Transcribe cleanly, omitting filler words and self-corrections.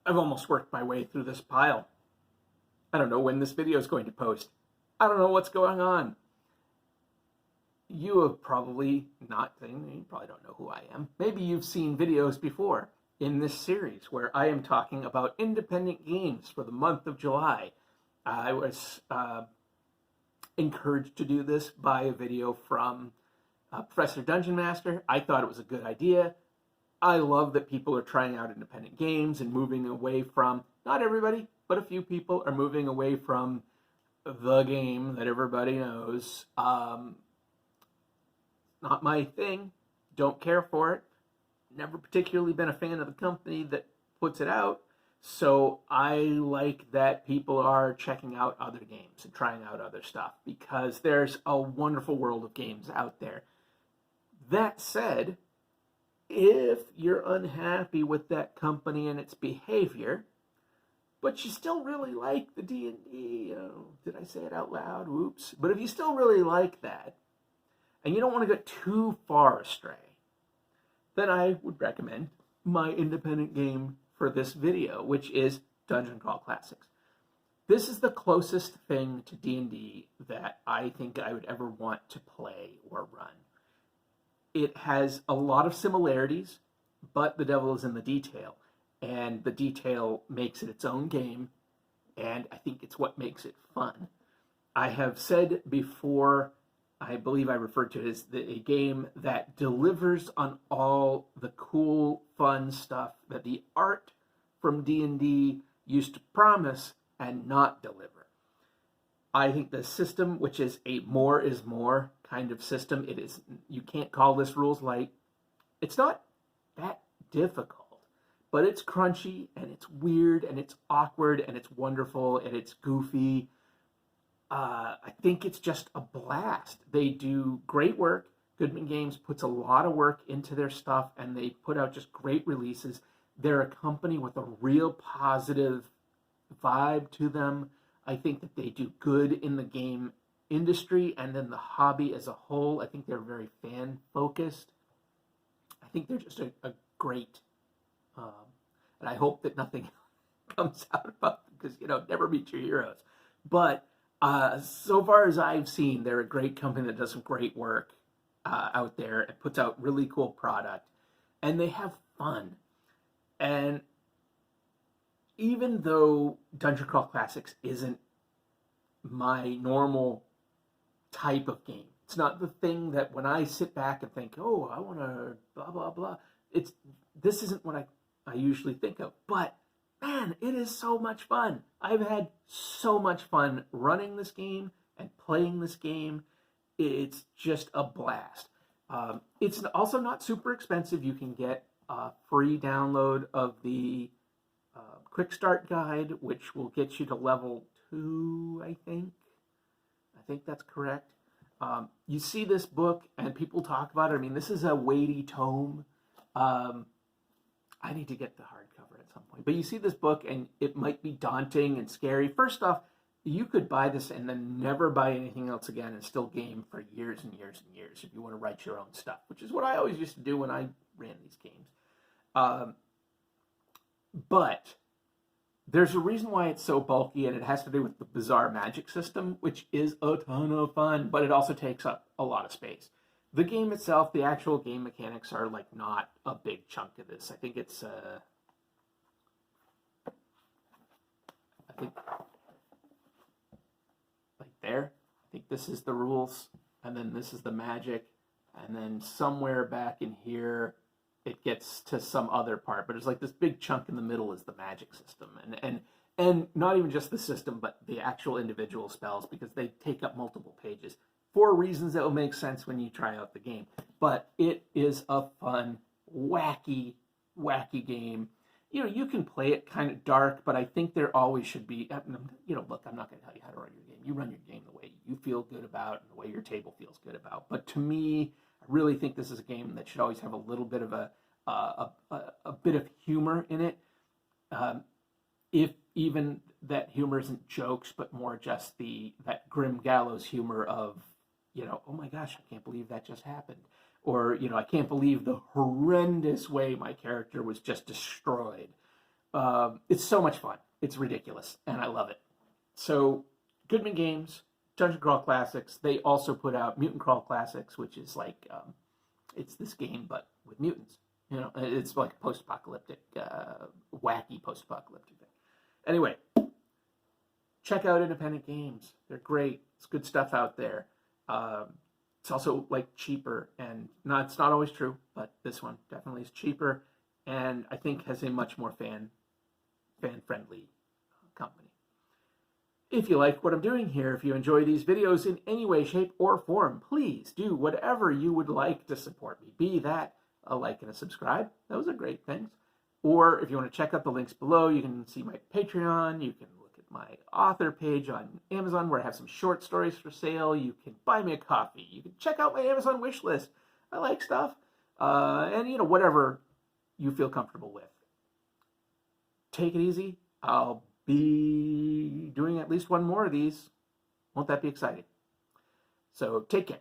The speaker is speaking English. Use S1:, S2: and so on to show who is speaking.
S1: I've almost worked my way through this pile. I don't know when this video is going to post. I don't know what's going on. You have probably not seen, you probably don't know who I am. Maybe you've seen videos before in this series where I am talking about independent games for the month of July. I was encouraged to do this by a video from Professor Dungeon Master. I thought it was a good idea. I love that people are trying out independent games and moving away from, not everybody, but a few people are moving away from the game that everybody knows. Not my thing. Don't care for it. Never particularly been a fan of the company that puts it out. So I like that people are checking out other games and trying out other stuff because there's a wonderful world of games out there. That said, if you're unhappy with that company and its behavior, but you still really like the D&D, did I say it out loud? Oops. But if you still really like that, and you don't want to get too far astray, then I would recommend my independent game for this video, which is Dungeon Crawl Classics. This is the closest thing to D&D that I think I would ever want to play or run. It has a lot of similarities, but the devil is in the detail. And the detail makes it its own game, and I think it's what makes it fun. I have said before, I believe I referred to it as a game that delivers on all the cool, fun stuff that the art from D&D used to promise and not deliver. I think the system, which is a more is more kind of system, you can't call this rules light. It's not that difficult, but it's crunchy and it's weird and it's awkward and it's wonderful and it's goofy. I think it's just a blast. They do great work. Goodman Games puts a lot of work into their stuff and they put out just great releases. They're a company with a real positive vibe to them. I think that they do good in the game industry and then the hobby as a whole. I think they're very fan focused. I think they're just a great, and I hope that nothing comes out about them because, never meet your heroes. But so far as I've seen, they're a great company that does some great work out there and puts out really cool product. And they have fun. And even though Dungeon Crawl Classics isn't my normal type of game, it's not the thing that when I sit back and think, oh, I want to blah, blah, blah. This isn't what I usually think of. But, man, it is so much fun. I've had so much fun running this game and playing this game. It's just a blast. It's also not super expensive. You can get a free download of the Quick Start Guide, which will get you to level 2, I think. I think that's correct. You see this book, and people talk about it. I mean, this is a weighty tome. I need to get the hardcover at some point. But you see this book, and it might be daunting and scary. First off, you could buy this and then never buy anything else again and still game for years and years and years if you want to write your own stuff, which is what I always used to do when I ran these games. But there's a reason why it's so bulky, and it has to do with the bizarre magic system, which is a ton of fun, but it also takes up a lot of space. The game itself, the actual game mechanics are not a big chunk of this. I think it's, there. I think this is the rules, and then this is the magic, and then somewhere back in here, it gets to some other part, but it's like this big chunk in the middle is the magic system, and not even just the system, but the actual individual spells, because they take up multiple pages for reasons that will make sense when you try out the game. But it is a fun, wacky game. You can play it kind of dark, but I think there always should be, look, I'm not going to tell you how to run your game. You run your game the way you feel good about and the way your table feels good about. But to me, I really think this is a game that should always have a little bit of a bit of humor in it. If even that humor isn't jokes, but more just that grim gallows humor of, oh my gosh, I can't believe that just happened. Or, I can't believe the horrendous way my character was just destroyed. It's so much fun. It's ridiculous, and I love it. So, Goodman Games, Dungeon Crawl Classics. They also put out Mutant Crawl Classics, which is like it's this game but with mutants. You know, it's like post-apocalyptic, wacky post-apocalyptic thing. Anyway, check out independent games. They're great. It's good stuff out there. It's also like cheaper, and it's not always true, but this one definitely is cheaper, and I think has a much more fan-friendly company. If you like what I'm doing here, if you enjoy these videos in any way, shape, or form, please do whatever you would like to support me. Be that a like and a subscribe. Those are great things. Or if you want to check out the links below, you can see my Patreon. You can look at my author page on Amazon where I have some short stories for sale. You can buy me a coffee. You can check out my Amazon wish list. I like stuff. And, you know, whatever you feel comfortable with. Take it easy. I'll be doing at least one more of these. Won't that be exciting? So take care.